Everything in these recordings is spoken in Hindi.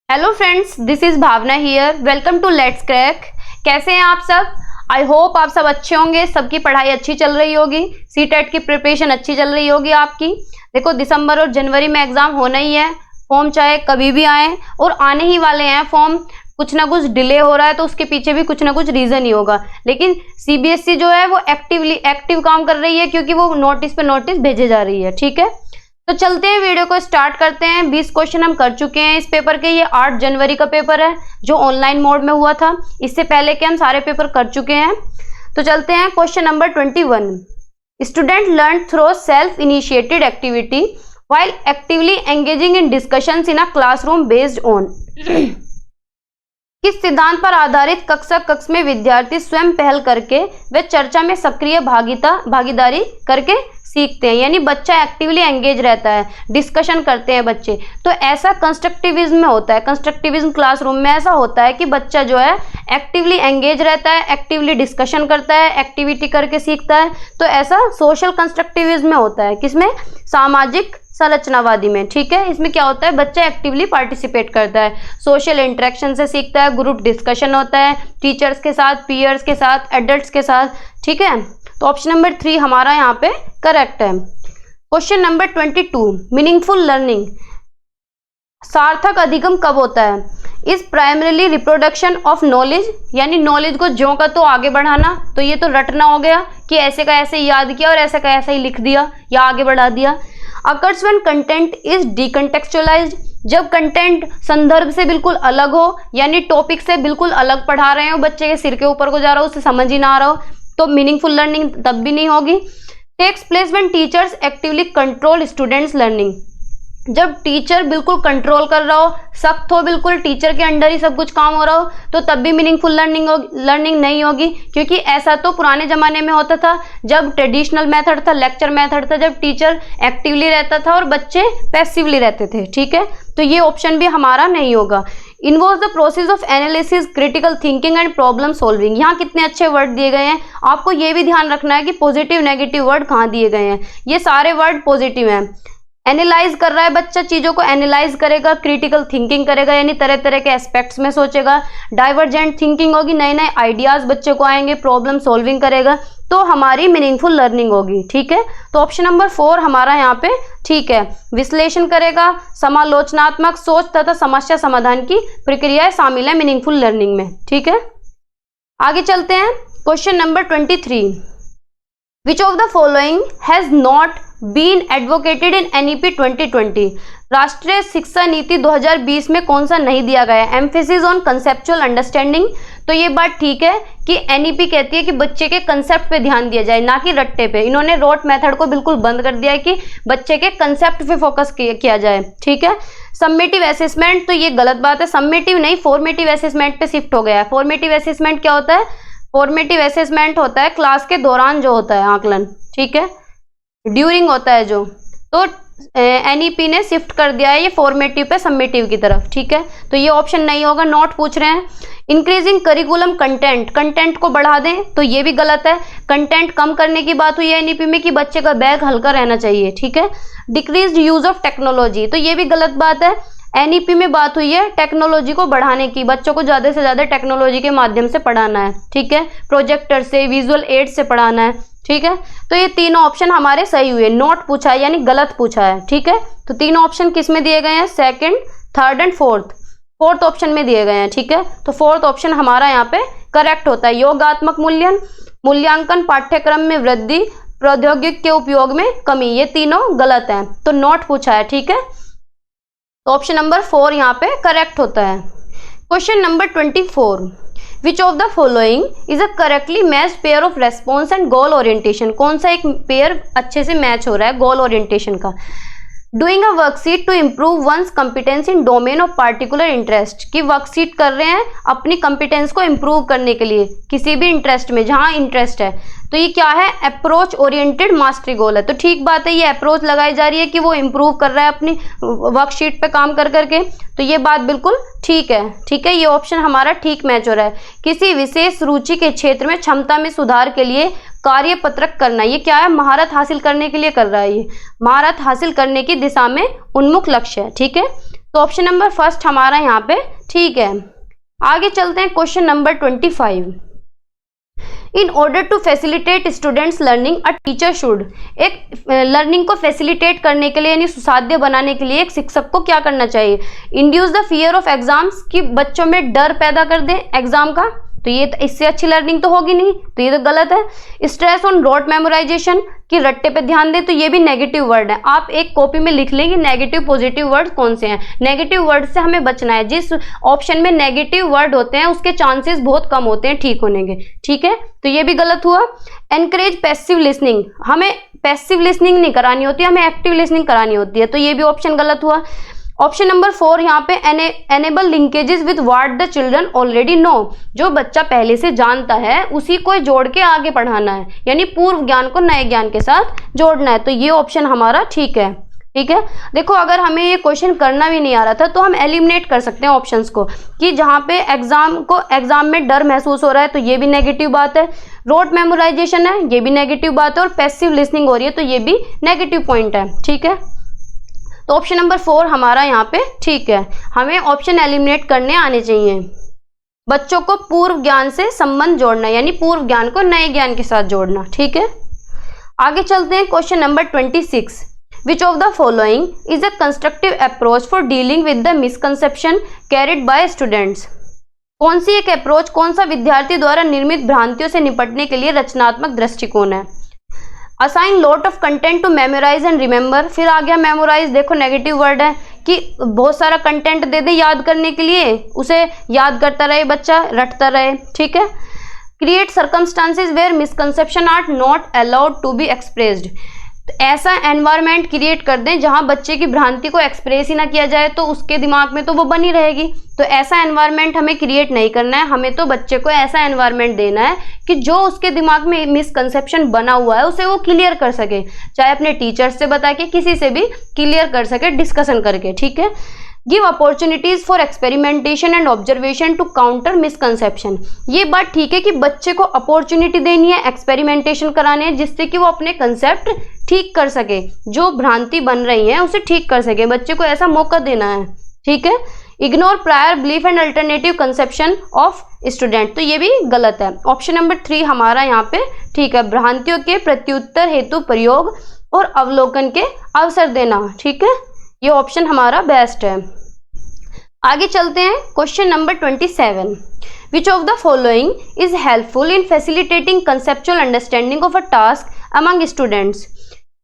Hello friends, this is Bhavna here. Welcome to let's crack. कैसे हैं आप सब? आई होप आप सब अच्छे होंगे, सबकी पढ़ाई अच्छी चल रही होगी, सीटेट की प्रिपरेशन अच्छी चल रही होगी आपकी। देखो, दिसंबर और जनवरी में एग्जाम होना ही है, फॉर्म चाहे कभी भी आए और आने ही वाले हैं फॉर्म। कुछ ना कुछ डिले हो रहा है तो उसके पीछे भी कुछ ना कुछ रीजन ही होगा, लेकिन सीबीएसई जो है वो एक्टिव काम कर रही है, क्योंकि वो नोटिस पे नोटिस भेजे जा रही है। ठीक है, तो चलते हैं, वीडियो को स्टार्ट करते हैं। 20 क्वेश्चन हम कर चुके हैं इस पेपर के। ये 8 जनवरी का पेपर है जो ऑनलाइन मोड में हुआ था। इससे पहले के हम सारे पेपर कर चुके हैं। तो चलते हैं question number 21। Student learn through self initiated activity while actively engaging in discussions in a classroom based on. किस सिद्धांत पर आधारित कक्ष में विद्यार्थी स्वयं पहल करके व चर्चा में सक्रिय भागीदारी करके सीखते हैं, यानी बच्चा एक्टिवली एंगेज रहता है, डिस्कशन करते हैं बच्चे। तो ऐसा कंस्ट्रक्टिविज्म में होता है, कंस्ट्रक्टिविज्म क्लासरूम में ऐसा होता है कि बच्चा जो है एक्टिवली एंगेज रहता है, एक्टिवली डिस्कशन करता है, एक्टिविटी करके सीखता है। तो ऐसा सोशल कंस्ट्रक्टिविज्म में होता है, किसमें? सामाजिक संरचनावादी में। ठीक है, इसमें क्या होता है? बच्चा एक्टिवली पार्टिसिपेट करता है, सोशल इंटरेक्शन से सीखता है, ग्रुप डिस्कशन होता है टीचर्स के साथ, पीयर्स के साथ, एडल्ट्स के साथ। ठीक है, तो ऑप्शन नंबर 3 हमारा यहाँ पे करेक्ट है। क्वेश्चन नंबर 22, मीनिंगफुल लर्निंग, सार्थक अधिगम कब होता है? इस प्राइमरीली रिप्रोडक्शन ऑफ नॉलेज, यानी नॉलेज को ज्यों का तो आगे बढ़ाना। तो ये तो रटना हो गया कि ऐसे का ऐसे याद किया और ऐसे का ऐसे ही लिख दिया या आगे बढ़ा दिया। अकर्स व्हेन कंटेंट इज डिकंटेक्चुअलाइज्ड, जब कंटेंट संदर्भ से बिल्कुल अलग हो, यानी टॉपिक से बिल्कुल अलग पढ़ा रहे हो, बच्चे के सिर के ऊपर को जा रहा हो, उसे समझ ही ना आ रहा हो, तो मीनिंगफुल लर्निंग तब भी नहीं होगी। Takes place when teachers actively control students learning, जब टीचर बिल्कुल कंट्रोल कर रहा हो, सख्त हो, बिल्कुल टीचर के अंडर ही सब कुछ काम हो रहा हो, तो तब भी मीनिंगफुल लर्निंग नहीं होगी, क्योंकि ऐसा तो पुराने जमाने में होता था जब ट्रेडिशनल मेथड था, लेक्चर मेथड था, जब टीचर एक्टिवली रहता था और बच्चे पैसिवली रहते थे। ठीक है, तो ये ऑप्शन भी हमारा नहीं होगा। Involve the process of analysis, critical thinking and problem solving. यहाँ कितने अच्छे वर्ड दिए गए हैं, आपको ये भी ध्यान रखना है कि पॉजिटिव नेगेटिव वर्ड कहाँ दिए गए हैं। ये सारे वर्ड पॉजिटिव हैं। एनालाइज कर रहा है बच्चा, चीजों को एनालाइज करेगा, क्रिटिकल थिंकिंग करेगा, यानी तरह तरह के एस्पेक्ट्स में सोचेगा, डाइवर्जेंट थिंकिंग होगी, नए नए आइडियाज बच्चे को आएंगे, प्रॉब्लम सॉल्विंग करेगा, तो हमारी मीनिंगफुल लर्निंग होगी। ठीक है, तो ऑप्शन नंबर 4 हमारा यहाँ पे ठीक है। विश्लेषण करेगा, समालोचनात्मक सोच तथा समस्या समाधान की प्रक्रियाएं शामिल है मीनिंगफुल लर्निंग में। ठीक है, आगे चलते हैं। Question number 23, which of the following has not been advocated in NEP 2020, राष्ट्रीय शिक्षा नीति 2020 में कौन सा नहीं दिया गया? Emphasis on conceptual understanding. तो ये बात ठीक है कि एनईपी कहती है कि बच्चे के कंसेप्ट पे ध्यान दिया जाए, ना कि रट्टे पे। इन्होंने रोट मेथड को बिल्कुल बंद कर दिया है कि बच्चे के कंसेप्ट पे फोकस किया जाए। ठीक है, समेटिव असेसमेंट, तो ये गलत बात है, समेटिव नहीं फॉर्मेटिव असेसमेंट पे शिफ्ट हो गया है। फॉर्मेटिव असेसमेंट क्या होता है? फॉर्मेटिव असेसमेंट होता है क्लास के दौरान जो होता है आकलन, ठीक है, ड्यूरिंग होता है जो, तो एनईपी ने शिफ्ट कर दिया है ये फॉर्मेटिव पे समेटिव की तरफ। ठीक है, तो ये ऑप्शन नहीं होगा, नोट पूछ रहे हैं। इंक्रीजिंग करिकुलम कंटेंट, कंटेंट को बढ़ा दें, तो ये भी गलत है। कंटेंट कम करने की बात हुई है एनईपी में कि बच्चे का बैग हल्का रहना चाहिए। ठीक है, डिक्रीज्ड यूज ऑफ टेक्नोलॉजी, तो ये भी गलत बात है। एनईपी में बात हुई है टेक्नोलॉजी को बढ़ाने की, बच्चों को ज्यादा से ज्यादा टेक्नोलॉजी के माध्यम से पढ़ाना है। ठीक है, प्रोजेक्टर से, विजुअल एड से पढ़ाना है। ठीक है, तो ये तीनों ऑप्शन हमारे सही हुए, नोट पूछा है यानी गलत पूछा है। ठीक है, तो तीनों ऑप्शन किस में दिए गए हैं? Second, third and fourth option में दिए गए हैं। ठीक है, तो फोर्थ ऑप्शन हमारा यहाँ पे करेक्ट होता है। योगात्मक मूल्यांकन, पाठ्यक्रम में वृद्धि, प्रौद्योगिकी के उपयोग में कमी, ये तीनों गलत हैं, तो नोट पूछा है। ठीक है, तो ऑप्शन नंबर 4 यहाँ पे करेक्ट होता है। Question number 24, which of the following is a correctly match pair of response and goal orientation, कौन सा एक पेयर अच्छे से मैच हो रहा है गोल ओरिएंटेशन का? Doing a worksheet to improve one's competence in domain of particular interest, की वर्कशीट कर रहे हैं अपनी कॉम्पिटेंस को इम्प्रूव करने के लिए किसी भी इंटरेस्ट में जहां इंटरेस्ट है। तो ये क्या है? अप्रोच ओरिएंटेड मास्टरी गोल है। तो ठीक बात है, ये अप्रोच लगाई जा रही है कि वो इम्प्रूव कर रहा है अपनी वर्कशीट पे काम कर करके, तो ये बात बिल्कुल ठीक है। ठीक है, ये ऑप्शन हमारा ठीक मैच हो रहा है। किसी विशेष रुचि के क्षेत्र में क्षमता में सुधार के लिए कार्यपत्रक करना, ये क्या है? महारत हासिल करने के लिए कर रहा है, ये महारत हासिल करने की दिशा में उन्मुख लक्ष्य है। ठीक है, तो ऑप्शन नंबर फर्स्ट हमारा यहाँ पे ठीक है। आगे चलते हैं question number 25। In order to facilitate students learning a teacher should, एक लर्निंग को फैसिलिटेट करने के लिए यानी सुसाध्य बनाने के लिए एक शिक्षक को क्या करना चाहिए? Induce the fear of exams, कि बच्चों में डर पैदा कर दे एग्जाम का, तो ये इससे अच्छी लर्निंग तो होगी नहीं, तो ये तो गलत है। स्ट्रेस ऑन रोट मेमोराइजेशन, कि रट्टे पे ध्यान दे, तो ये भी नेगेटिव वर्ड है। आप एक कॉपी में लिख लेंगे नेगेटिव पॉजिटिव वर्ड कौन से हैं। नेगेटिव वर्ड से हमें बचना है, जिस ऑप्शन में नेगेटिव वर्ड होते हैं उसके चांसेस बहुत कम होते हैं ठीक होने के, ठीक है, तो ये भी गलत हुआ। एनकरेज पैसिव लिसनिंग, हमें पैसिव लिसनिंग नहीं करानी होती, हमें एक्टिव लिसनिंग करानी होती है, तो ये भी ऑप्शन गलत हुआ। ऑप्शन नंबर 4 यहाँ पे enable linkages with what the children already know, जो बच्चा पहले से जानता है उसी को जोड़ के आगे पढ़ाना है, यानी पूर्व ज्ञान को नए ज्ञान के साथ जोड़ना है, तो ये ऑप्शन हमारा ठीक है। ठीक है, देखो अगर हमें ये क्वेश्चन करना भी नहीं आ रहा था तो हम एलिमिनेट कर सकते हैं ऑप्शंस को, कि जहाँ पे एग्जाम में डर महसूस हो रहा है तो ये भी नेगेटिव बात है, रोट मेमोराइजेशन है ये भी नेगेटिव बात है, और पैसिव लिसनिंग हो रही है तो ये भी नेगेटिव पॉइंट है। ठीक है, तो ऑप्शन नंबर 4 हमारा यहाँ पे ठीक है। हमें ऑप्शन एलिमिनेट करने आने चाहिए। बच्चों को पूर्व ज्ञान से संबंध जोड़ना, यानी पूर्व ज्ञान को नए ज्ञान के साथ जोड़ना। ठीक है, आगे चलते हैं question number 26। Which of the following is a constructive approach for dealing with the misconception carried by students, कौन सी एक अप्रोच, कौन सा विद्यार्थी द्वारा निर्मित भ्रांतियों से निपटने के लिए रचनात्मक दृष्टिकोण है। Assign lot of content to memorise and remember, फिर आ गया मेमोराइज, देखो नेगेटिव वर्ड है, कि बहुत सारा कंटेंट दे दे याद करने के लिए, उसे याद करता रहे बच्चा, रटता रहे। ठीक है, create circumstances where misconception are not allowed to be expressed, ऐसा एनवायरनमेंट क्रिएट कर दें जहां बच्चे की भ्रांति को एक्सप्रेस ही ना किया जाए तो उसके दिमाग में तो वो बनी रहेगी, तो ऐसा एनवायरनमेंट हमें क्रिएट नहीं करना है। हमें तो बच्चे को ऐसा एनवायरनमेंट देना है कि जो उसके दिमाग में मिसकंसेप्शन बना हुआ है उसे वो क्लियर कर सके, चाहे अपने टीचर्स से बता के, किसी से भी क्लियर कर सके डिस्कशन करके। ठीक है, give opportunities for experimentation and observation to counter misconception, ये बात ठीक है कि बच्चे को अपॉर्चुनिटी देनी है, एक्सपेरिमेंटेशन कराने हैं, जिससे कि वो अपने कंसेप्ट ठीक कर सके, जो भ्रांति बन रही है उसे ठीक कर सके, बच्चे को ऐसा मौका देना है। ठीक है, ignore prior belief and alternative conception of student, तो ये भी गलत है। ऑप्शन नंबर 3 हमारा यहाँ पे ठीक है, भ्रांतियों के प्रत्युत्तर हेतु प्रयोग और अवलोकन के अवसर देना। ठीक है, ये ऑप्शन हमारा बेस्ट है। आगे चलते हैं question number 27। Which of the following is helpful in facilitating conceptual understanding of a task among students,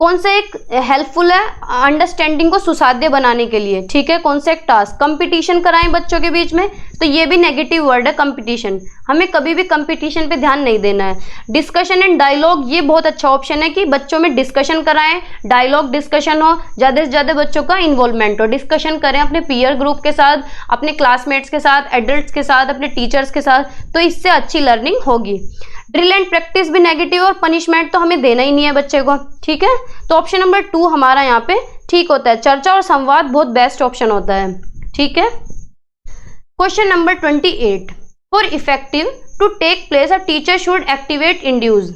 कौन सा एक हेल्पफुल है अंडरस्टैंडिंग को सुसाध्य बनाने के लिए। ठीक है, कौन सा एक टास्क, कंपटीशन कराएं बच्चों के बीच में, तो ये भी नेगेटिव वर्ड है कंपटीशन, हमें कभी भी कंपटीशन पे ध्यान नहीं देना है। डिस्कशन एंड डायलॉग, ये बहुत अच्छा ऑप्शन है कि बच्चों में डिस्कशन कराएं, डायलॉग डिस्कशन हो, ज़्यादा से ज़्यादा बच्चों का इन्वॉल्वमेंट हो, डिस्कशन करें अपने पीयर ग्रुप के साथ, अपने क्लासमेट्स के साथ, एडल्ट्स के साथ, अपने टीचर्स के साथ, तो इससे अच्छी लर्निंग होगी। ड्रिल एंड प्रैक्टिस भी नेगेटिव, और पनिशमेंट तो हमें देना ही नहीं है बच्चे को। ठीक है, तो ऑप्शन नंबर 2 हमारा यहाँ पे ठीक होता है, चर्चा और संवाद बहुत बेस्ट ऑप्शन होता है। ठीक है, question number 28। For effective to take place a teacher should activate induce,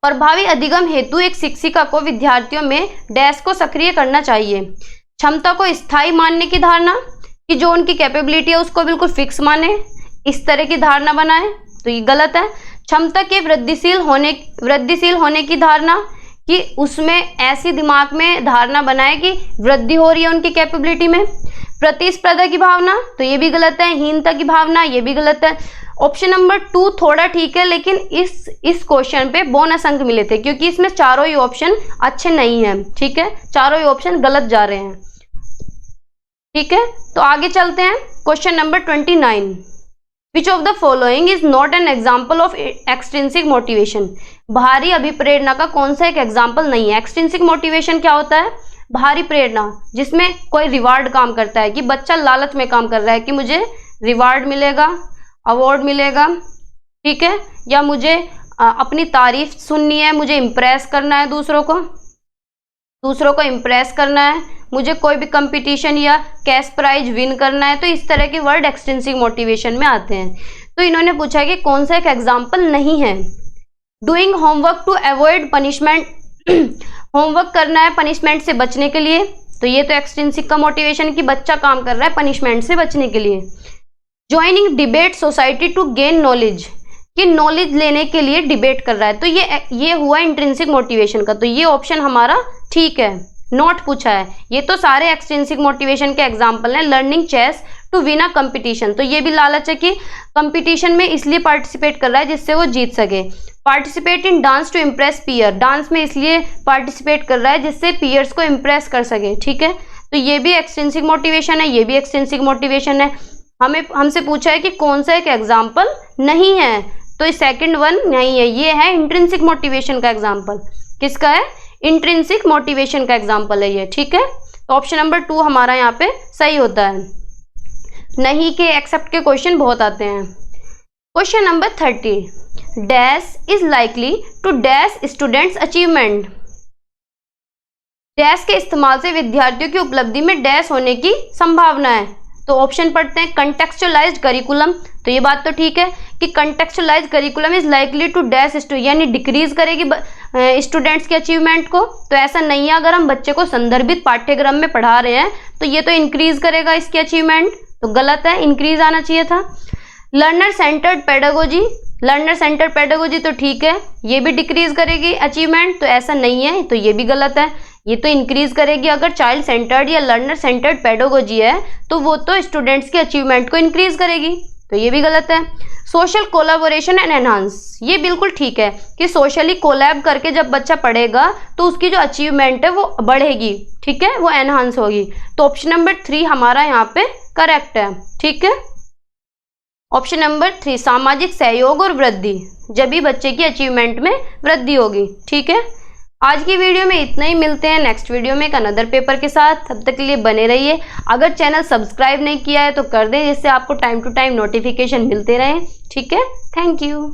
प्रभावी अधिगम हेतु एक शिक्षिका को विद्यार्थियों में डैश को सक्रिय करना चाहिए। क्षमता को स्थायी मानने की धारणा, कि जो उनकी कैपेबिलिटी है उसको बिल्कुल फिक्स माने, इस तरह की धारणा बनाए, तो ये गलत है। क्षमता के वृद्धिशील होने की धारणा, कि उसमें ऐसी दिमाग में धारणा बनाए कि वृद्धि हो रही है उनकी कैपेबिलिटी में। प्रतिस्पर्धा की भावना, तो ये भी गलत है। हीनता की भावना, ये भी गलत है। ऑप्शन नंबर 2 थोड़ा ठीक है, लेकिन इस क्वेश्चन पे बोनस अंक मिले थे क्योंकि इसमें चारों ही ऑप्शन अच्छे नहीं हैं। ठीक है, चारों ही ऑप्शन गलत जा रहे हैं। ठीक है, तो आगे चलते हैं question number 29। Which of the following is not an example of extrinsic motivation? बाहरी अभिप्रेरणा का कौन सा एक एग्जाम्पल नहीं है। एक्सट्रिंसिक मोटिवेशन क्या होता है? बाहरी प्रेरणा जिसमें कोई रिवार्ड काम करता है, कि बच्चा लालच में काम कर रहा है कि मुझे रिवार्ड मिलेगा, अवार्ड मिलेगा, ठीक है, या मुझे अपनी तारीफ सुननी है, मुझे इम्प्रेस करना है दूसरों को इम्प्रेस करना है, मुझे कोई भी कंपटीशन या कैश प्राइज विन करना है, तो इस तरह के वर्ड एक्सट्रिंसिक मोटिवेशन में आते हैं। तो इन्होंने पूछा कि कौन सा एक एग्जाम्पल नहीं है। Doing homework to avoid punishment, homework करना है पनिशमेंट से बचने के लिए, तो ये तो एक्सट्रिंसिक का मोटिवेशन कि बच्चा काम कर रहा है पनिशमेंट से बचने के लिए। Joining debate society to gain knowledge, कि नॉलेज लेने के लिए डिबेट कर रहा है, तो ये हुआ इंट्रिंसिक मोटिवेशन का, तो ये ऑप्शन हमारा ठीक है। नोट पूछा है, ये तो सारे एक्सट्रिंसिक मोटिवेशन के एग्जाम्पल हैं। Learning chess to win a competition, तो ये भी लालच है कि कंपटीशन में इसलिए पार्टिसिपेट कर रहा है जिससे वो जीत सके। Participate in dance to impress peer, dance में इसलिए पार्टिसिपेट कर रहा है जिससे पीयर्स को इम्प्रेस कर सके, ठीक है। तो ये भी एक्सट्रिंसिक मोटिवेशन है, ये भी एक्सट्रिंसिक मोटिवेशन है। हमसे पूछा है कि कौन सा एक एग्जाम्पल नहीं है, तो सेकंड वन नहीं है, ये है इंट्रिंसिक मोटिवेशन का एग्जाम्पल। किसका है? इंट्रिंसिक मोटिवेशन का एग्जाम्पल है ये, ठीक है। तो ऑप्शन नंबर 2 हमारा यहाँ पे सही होता है। नहीं के एक्सेप्ट के क्वेश्चन बहुत आते हैं। Question number 30, dash is likely to dash students achievement, dash के इस्तेमाल से विद्यार्थियों की उपलब्धि में डैश होने की संभावना है। तो ऑप्शन पढ़ते हैं, कंटेक्चुअलाइज्ड करिकुलम, तो ये बात तो ठीक है कि contextualised curriculum is likely to dash यानी डिक्रीज करेगी स्टूडेंट्स के अचीवमेंट को, तो ऐसा नहीं है। अगर हम बच्चे को संदर्भित पाठ्यक्रम में पढ़ा रहे हैं तो ये तो इंक्रीज करेगा इसके अचीवमेंट, तो गलत है, इंक्रीज आना चाहिए था। Learner centred pedagogy, learner centred pedagogy तो ठीक है, ये भी डिक्रीज करेगी अचीवमेंट, तो ऐसा नहीं है, तो ये भी गलत है, ये तो इंक्रीज करेगी। अगर चाइल्ड सेंटर्ड या लर्नर सेंटर्ड पेडागोजी है तो वो तो स्टूडेंट्स के अचीवमेंट को इंक्रीज करेगी, तो ये भी गलत है। सोशल कोलैबोरेशन एंड एनहांस, ये बिल्कुल ठीक है कि सोशली कोलैब करके जब बच्चा पढ़ेगा तो उसकी जो अचीवमेंट है वो बढ़ेगी, ठीक है, वो एनहांस होगी। तो ऑप्शन नंबर 3 हमारा यहाँ पे करेक्ट है, ठीक है। ऑप्शन नंबर 3 सामाजिक सहयोग और वृद्धि, जब भी बच्चे की अचीवमेंट में वृद्धि होगी, ठीक है। आज की वीडियो में इतना ही, मिलते हैं नेक्स्ट वीडियो में एक अनदर पेपर के साथ। तब तक के लिए बने रहिए। अगर चैनल सब्सक्राइब नहीं किया है तो कर दें, जिससे आपको टाइम टू टाइम नोटिफिकेशन मिलते रहें, ठीक है। Thank you.